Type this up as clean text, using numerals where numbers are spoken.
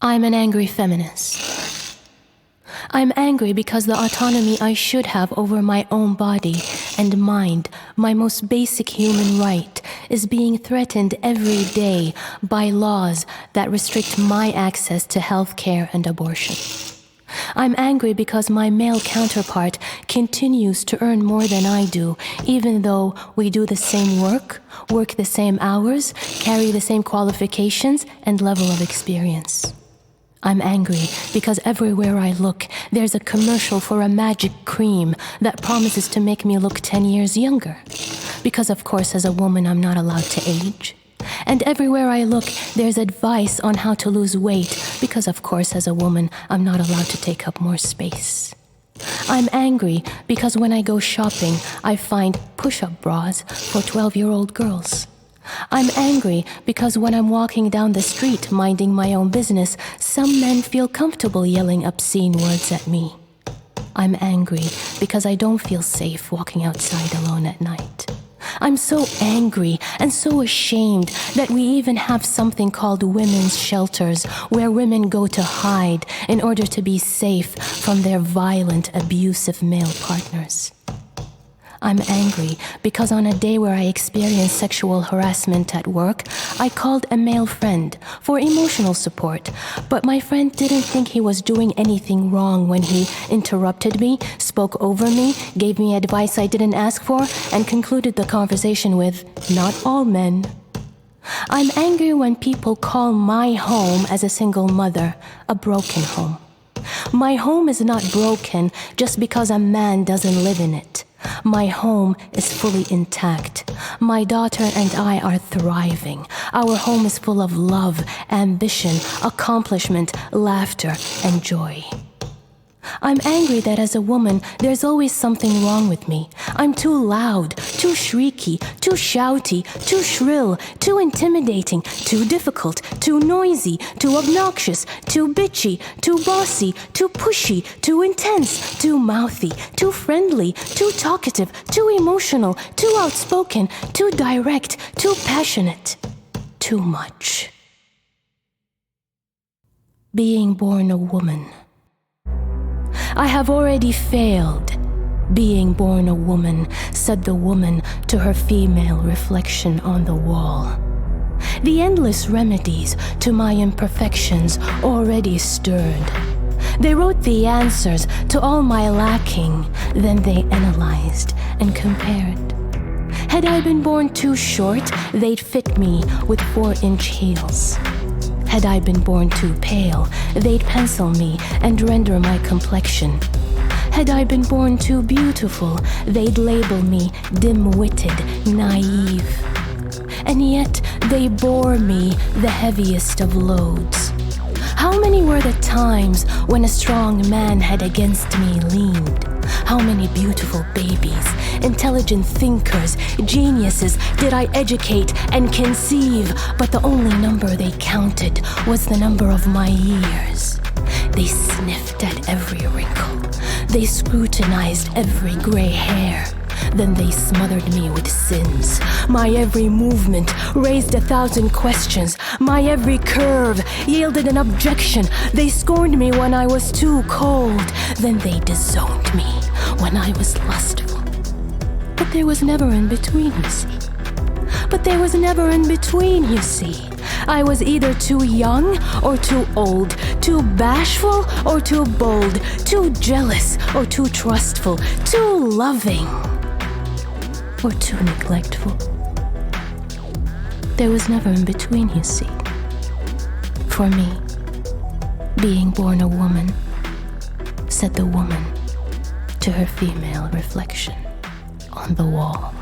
I'm an angry feminist. I'm angry because the autonomy I should have over my own body and mind, my most basic human right, is being threatened every day by laws that restrict my access to health care and abortion. I'm angry because my male counterpart continues to earn more than I do, even though we do the same work the same hours, carry the same qualifications and level of experience. I'm angry because everywhere I look, there's a commercial for a magic cream that promises to make me look 10 years younger. Because of course, as a woman, I'm not allowed to age. And everywhere I look, there's advice on how to lose weight, because of course, as a woman, I'm not allowed to take up more space. I'm angry because when I go shopping, I find push-up bras for 12-year-old girls. I'm angry because when I'm walking down the street minding my own business, some men feel comfortable yelling obscene words at me. I'm angry because I don't feel safe walking outside alone at night. I'm so angry and so ashamed that we even have something called women's shelters where women go to hide in order to be safe from their violent, abusive male partners. I'm angry because on a day where I experienced sexual harassment at work, I called a male friend for emotional support, but my friend didn't think he was doing anything wrong when he interrupted me, spoke over me, gave me advice I didn't ask for, and concluded the conversation with, "Not all men." I'm angry when people call my home as a single mother a broken home. My home is not broken just because a man doesn't live in it. My home is fully intact. My daughter and I are thriving. Our home is full of love, ambition, accomplishment, laughter, and joy. I'm angry that as a woman, there's always something wrong with me. I'm too loud, too shrieky, too shouty, too shrill, too intimidating, too difficult, too noisy, too obnoxious, too bitchy, too bossy, too pushy, too intense, too mouthy, too friendly, too talkative, too emotional, too outspoken, too direct, too passionate, too much. Being born a woman. I have already failed, being born a woman, said the woman to her female reflection on the wall. The endless remedies to my imperfections already stirred. They wrote the answers to all my lacking, then they analyzed and compared. Had I been born too short, they'd fit me with 4-inch heels. Had I been born too pale, they'd pencil me and render my complexion. Had I been born too beautiful, they'd label me dim-witted, naive. And yet they bore me the heaviest of loads. How many were the times when a strong man had against me leaned? How many beautiful babies, intelligent thinkers, geniuses did I educate and conceive, but the only number they counted was the number of my years. They sniffed at every wrinkle. They scrutinized every gray hair. Then they smothered me with sins. My every movement raised 1,000 questions. My every curve yielded an objection. They scorned me when I was too cold. Then they disowned me when I was lustful. But there was never in between, you see. I was either too young or too old, too bashful or too bold, too jealous or too trustful, too loving or too neglectful. There was never in between, you see. For me, being born a woman, said the woman to her female reflection on the wall.